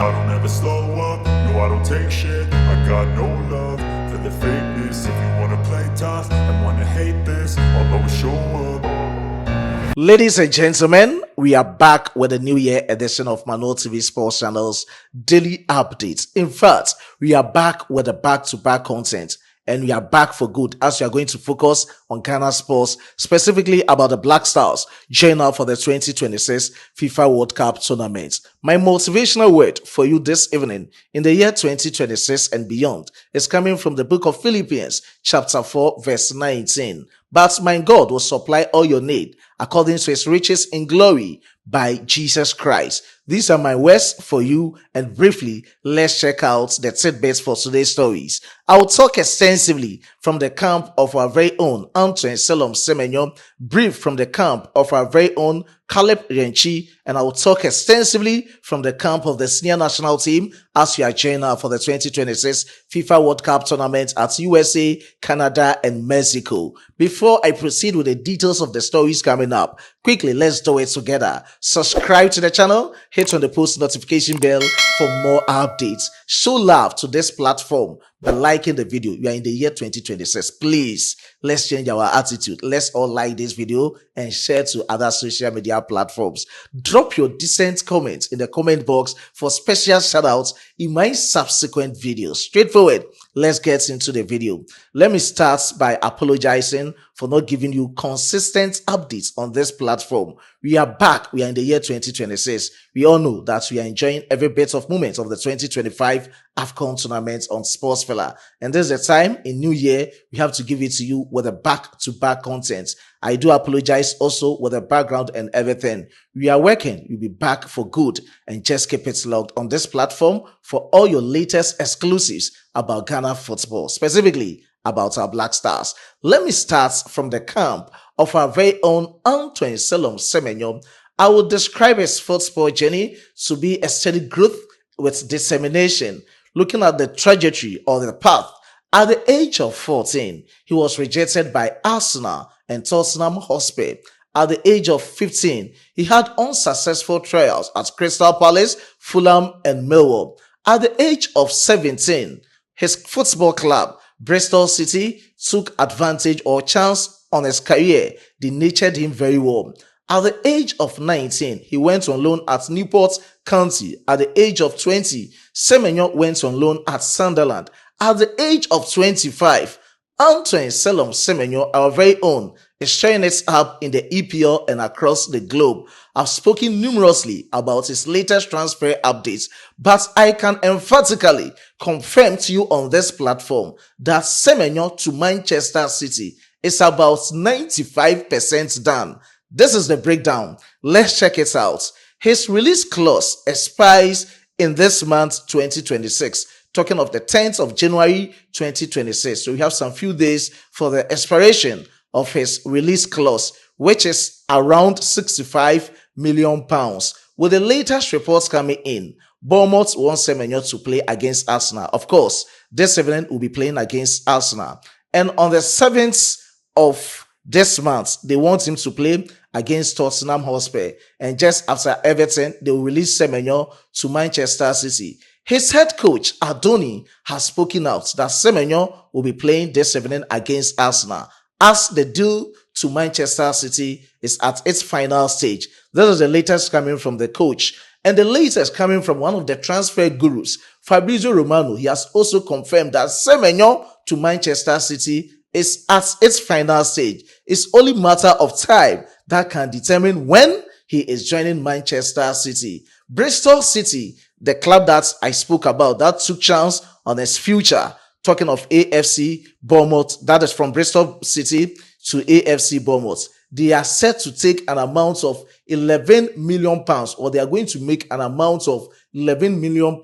I don't ever slow up, no I don't take shit. I got no love for the fakeness. If you wanna play tough and wanna hate this, I'll always show up. Ladies and gentlemen, we are back with a new year edition of Mano TV Sports Channel's daily updates. In fact, we are back with a back-to-back content. And we are back for good as we are going to focus on Ghana sports, specifically about the Black Stars joining up for the 2026 FIFA World Cup tournament. My motivational word for you this evening in the year 2026 and beyond is coming from the book of Philippians, chapter 4, verse 19. But my God will supply all your need according to his riches in glory by Jesus Christ. These are my words for you, and briefly, let's check out the tidbits for today's stories. I'll talk extensively from the camp of our very own Antoine Semenyo, brief from the camp of our very own Kalip, and I will talk extensively from the camp of the senior national team as we are joining for the 2026 FIFA World Cup tournament at USA, Canada, and Mexico. Before I proceed with the details of the stories coming up, quickly let's do it together. Subscribe to the channel, hit on the post notification bell for more updates. Show love to this platform by liking the video. You are in the year 2026. Please, let's change our attitude. Let's all like this video and share to other social media platforms. Drop your decent comments in the comment box for special shoutouts in my subsequent videos. Straightforward. Let's get into the video. Let me start by apologizing for not giving you consistent updates on this platform. We are back. We are in the year 2026. We all know that we are enjoying every bit of moment of the 2025 AFCON tournament on Sportsfella. And this is the time in New Year, we have to give it to you with a back-to-back content. I do apologize also with the background and everything. We are working. We'll be back for good, and just keep it logged on this platform for all your latest exclusives about Ghana football, specifically about our Black Stars. Let me start from the camp of our very own Antoine Semenyo. I would describe his football journey to be a steady growth with dissemination, looking at the trajectory or the path. At the age of 14, he was rejected by Arsenal and Tottenham Hotspur. At the age of 15, he had unsuccessful trials at Crystal Palace, Fulham, and Millwall. At the age of 17, his football club, Bristol City, took advantage or chance on his career. They nurtured him very well. At the age of 19, he went on loan at Newport County. At the age of 20, Semenyo went on loan at Sunderland. At the age of 25, Antoine Semenyo, our very own, is showing it up in the EPL and across the globe. I've spoken numerously about his latest transfer updates, but I can emphatically confirm to you on this platform that Semenyo to Manchester City is about 95% done. This is the breakdown. Let's check it out. His release clause expires in this month, 2026. Talking of the 10th of January, 2026. So we have some few days for the expiration of his release clause, which is around £65 million. With the latest reports coming in, Bournemouth wants Semenyo to play against Arsenal. Of course, this evening will be playing against Arsenal. And on the 7th of this month, they want him to play against Tottenham Hotspur. And just after Everton, they will release Semenyo to Manchester City. His head coach, Adoni, has spoken out that Semenyo will be playing this evening against Arsenal as the deal to Manchester City is at its final stage. This is the latest coming from the coach. And the latest coming from one of the transfer gurus, Fabrizio Romano. He has also confirmed that Semenyo to Manchester City is at its final stage. It's only a matter of time that can determine when he is joining Manchester City. Bristol City, the club that I spoke about, that took chance on his future. Talking of AFC Bournemouth, that is from Bristol City to AFC Bournemouth. They are set to take an amount of £11 million, or they are going to make an amount of £11 million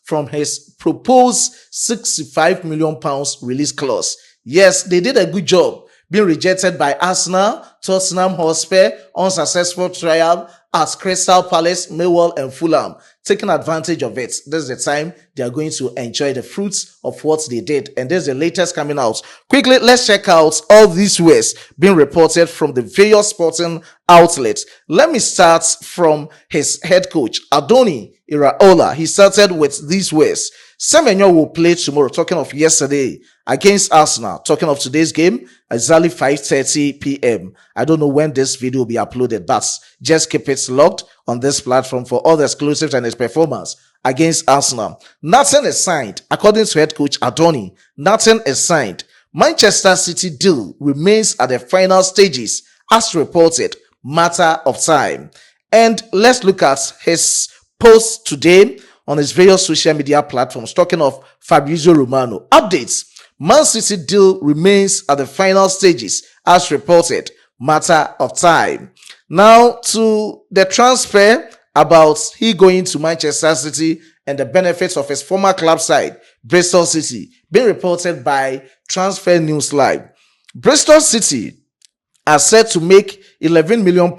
from his proposed £65 million release clause. Yes, they did a good job being rejected by Arsenal, Tottenham Hotspur, unsuccessful trial at Crystal Palace, Millwall, and Fulham, taking advantage of it. This is the time they are going to enjoy the fruits of what they did. And this is the latest coming out. Quickly, let's check out all these ways being reported from the various sporting outlets. Let me start from his head coach. Adoni Iraola. He started with these words. Semenyo will play tomorrow, talking of yesterday, against Arsenal. Talking of today's game, exactly 5:30 p.m. I don't know when this video will be uploaded, but just keep it logged on this platform for all the exclusives and his performance against Arsenal. Nothing is signed. According to head coach Adoni, nothing is signed. Manchester City deal remains at the final stages, as reported, matter of time. And let's look at his post today on his various social media platforms, talking of Fabrizio Romano. Updates. Man City deal remains at the final stages, as reported, matter of time. Now to the transfer about he going to Manchester City and the benefits of his former club side, Bristol City, being reported by Transfer News Live. Bristol City are set to make £11 million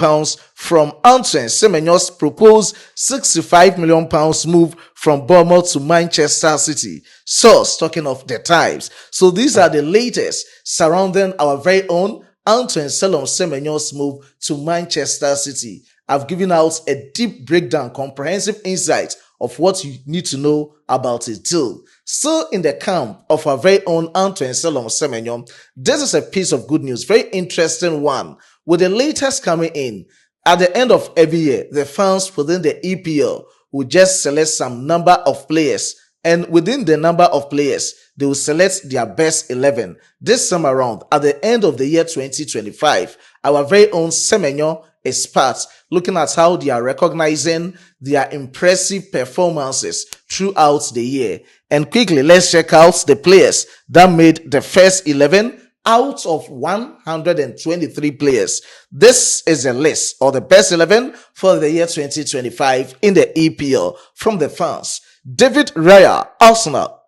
from Antoine Semenyo's proposed £65 million move from Bournemouth to Manchester City. Source talking of the Times. So these are the latest surrounding our very own Antoine Semenyo's move to Manchester City. I've given out a deep breakdown, comprehensive insight of what you need to know about his deal. Still in the camp of our very own Antoine Semenyo, this is a piece of good news, very interesting one. With the latest coming in, at the end of every year, the fans within the EPL will just select some number of players, and within the number of players, they will select their best 11. This time around, at the end of the year 2025, our very own Semenyo is part, looking at how they are recognizing their impressive performances throughout the year. And quickly, let's check out the players that made the first 11 out of 123 players. This is a list of the best 11 for the year 2025 in the EPL from the fans. David Raya, Arsenal.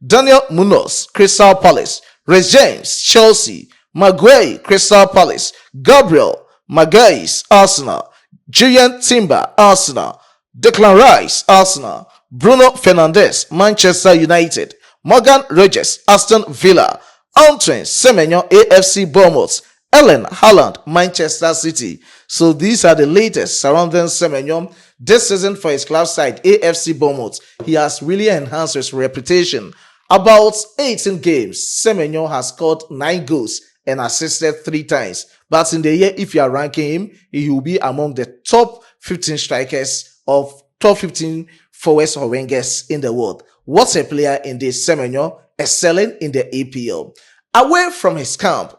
Daniel Munoz, Crystal Palace. Reece James, Chelsea. Maguire, Crystal Palace. Gabriel Magalhaes, Arsenal. Julian Timber, Arsenal. Declan Rice, Arsenal. Bruno Fernandes, Manchester United. Morgan Rogers, Aston Villa. Antoine Semenyo, AFC Bournemouth. Erling Haaland, Manchester City. So these are the latest surrounding Semenyo this season for his club side, AFC Bournemouth. He has really enhanced his reputation. About 18 games, Semenyo has scored 9 goals and assisted 3 times. But in the year, if you are ranking him, he will be among the top 15 strikers of top 15 forwards or wingers in the world. What a player in this, Semenyo, excelling in the EPL. Away from his camp,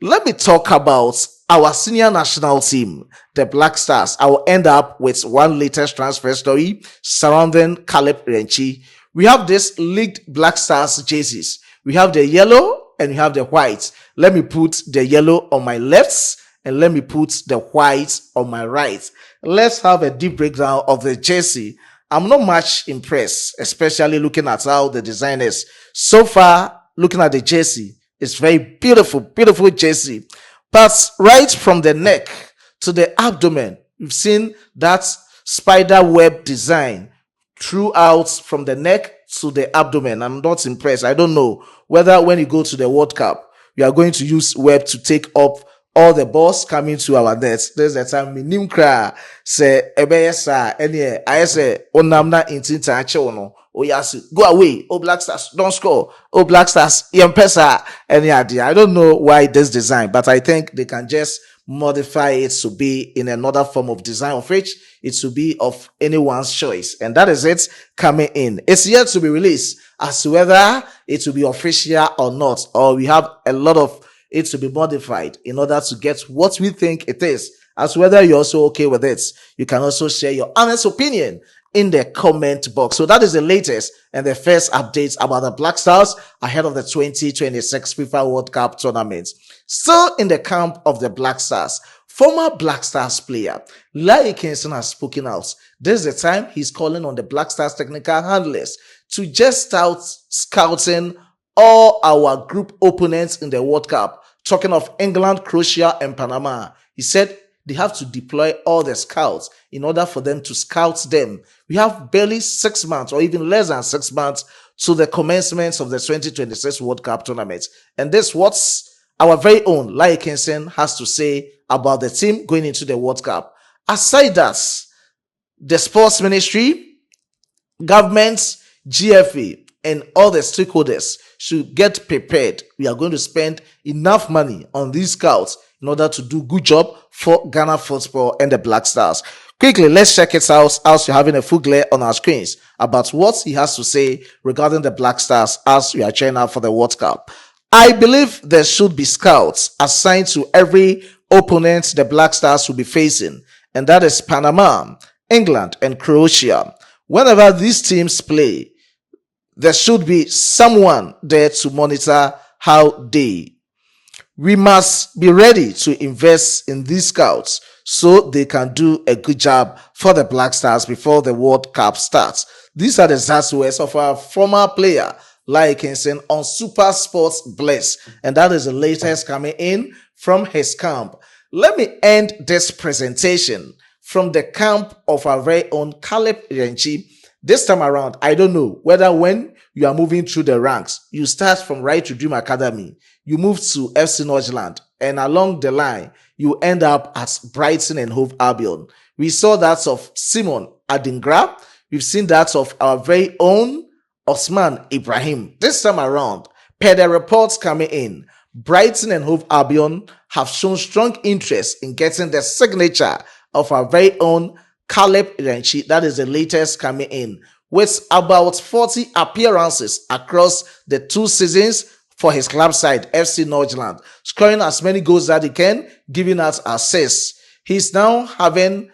let me talk about our senior national team, the Black Stars. I will end up with one latest transfer story surrounding Kalip Renchi. We have this leaked Black Stars jerseys. We have the yellow and we have the white. Let me put the yellow on my left and let me put the white on my right. Let's have a deep breakdown of the jersey. I'm not much impressed, especially looking at how the design is. So far, looking at the jersey, it's very beautiful, beautiful jersey. But right from the neck to the abdomen, you've seen that spider web design throughout from the neck to the abdomen. I'm not impressed. I don't know whether when you go to the World Cup, we are going to use web to take up all the balls coming to our nets. There's the time minim kra say ebeyesa any I say onamna intinta achewono. Oh yes, go away. Oh Black Stars, don't score. Oh Black Stars, Yempesa, any idea. I don't know why this design, but I think they can just modify it to be in another form of design of which it should be of anyone's choice. And that is it coming in. It's yet to be released as to whether it will be official or not, or we have a lot of it to be modified in order to get what we think it is. As to whether you're also okay with it, you can also share your honest opinion in the comment box. So that is the latest and the first updates about the Black Stars ahead of the 2026 FIFA World Cup tournament. Still in the camp of the Black Stars, former Black Stars player Larry Kingston has spoken out. This is the time he's calling on the Black Stars technical handlers to just start scouting all our group opponents in the World Cup. Talking of England, Croatia, and Panama. He said they have to deploy all the scouts in order for them to scout them. We have barely 6 months or even less than 6 months to the commencement of the 2026 World Cup tournament. And this is what our very own Larry Kingston has to say about the team going into the World Cup. Aside that, the sports ministry Governments, GFA, and all the stakeholders should get prepared. We are going to spend enough money on these scouts in order to do good job for Ghana football and the Black Stars. Quickly, let's check it out as you're having a full glare on our screens about what he has to say regarding the Black Stars as we are trying out for the World Cup. I believe there should be scouts assigned to every opponent the Black Stars will be facing, and that is Panama, England, and Croatia. Whenever these teams play, there should be someone there to monitor how we must be ready to invest in these scouts so they can do a good job for the Black Stars before the World Cup starts. These are the exact words of our former player, Lai Kinson, on Super Sports Bliss, and that is the latest coming in from his camp. Let me end this presentation from the camp of our very own Kalip Renchi. This time around, I don't know whether when you are moving through the ranks, you start from Right to Dream Academy, you move to FC Northland, and along the line, you end up at Brighton and Hove Albion. We saw that of Simon Adingra. We've seen that of our very own Osman Ibrahim. This time around, per the reports coming in, Brighton and Hove Albion have shown strong interest in getting the signature of our very own Kalip Renchi. That is the latest coming in, with about 40 appearances across the 2 seasons for his club side, FC Northland, scoring as many goals that he can, giving us assists. He's now having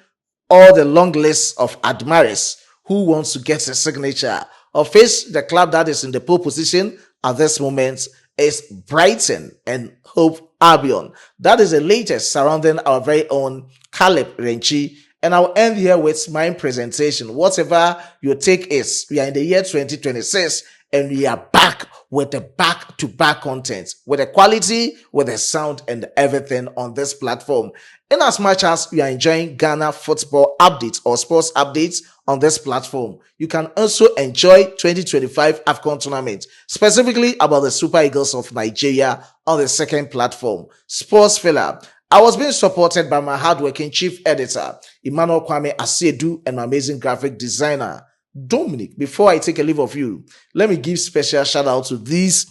all the long list of admirers who wants to get a signature. Of which the club that is in the pole position at this moment is Brighton and Hove Albion. That is the latest surrounding our very own Kalip Renchi. And I'll end here with my presentation. Whatever your take is, we are in the year 2026 and we are back with the back-to-back content, with the quality, with the sound and everything on this platform. In as much as we are enjoying Ghana football updates or sports updates on this platform, you can also enjoy 2025 AFCON tournament, specifically about the Super Eagles of Nigeria on the second platform, Sports Filler. I was being supported by my hardworking chief editor, Emmanuel Kwame Asiedu, and my amazing graphic designer, Dominic. Before I take a leave of you, let me give special shout out to these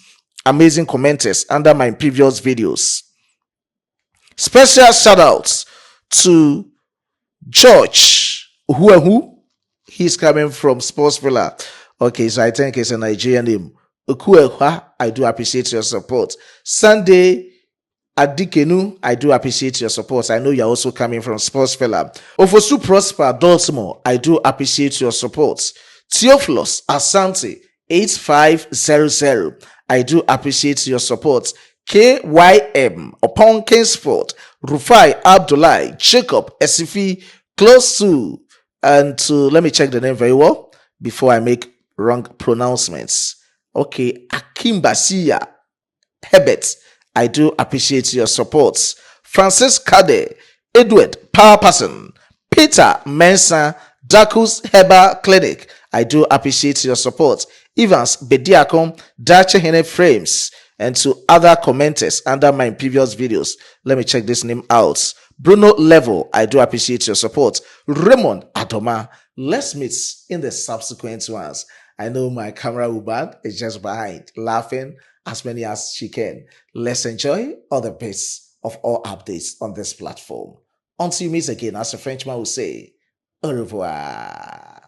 amazing commenters under my previous videos. Special shout outs to George who he's coming from Sports Villa. Okay, so I think it's a Nigerian name. I do appreciate your support. Sunday Adikenu, I do appreciate your support. I know you're also coming from Sports Fella. Ofosu Prosper Baltimore, I do appreciate your support. Theophilus Asante 8500, I do appreciate your support. KYM upon Kingsport, Rufai Abdullah, Jacob Esifi, close to, and to, let me check the name very well before I make wrong pronouncements. Okay, Akimbasiya Hebert, I do appreciate your support. Francis Kade, Edward Powerperson, Peter Mensa, Dakus Heba Clinic, I do appreciate your support. Evans Bediakom, Dache Hene Frames, and to other commenters under my previous videos. Let me check this name out. Bruno Level, I do appreciate your support. Raymond Adoma, let's meet in the subsequent ones. I know my camera woman is just behind, laughing as many as she can. Let's enjoy all the bits of all updates on this platform. Until you meet again, as a Frenchman will say, au revoir.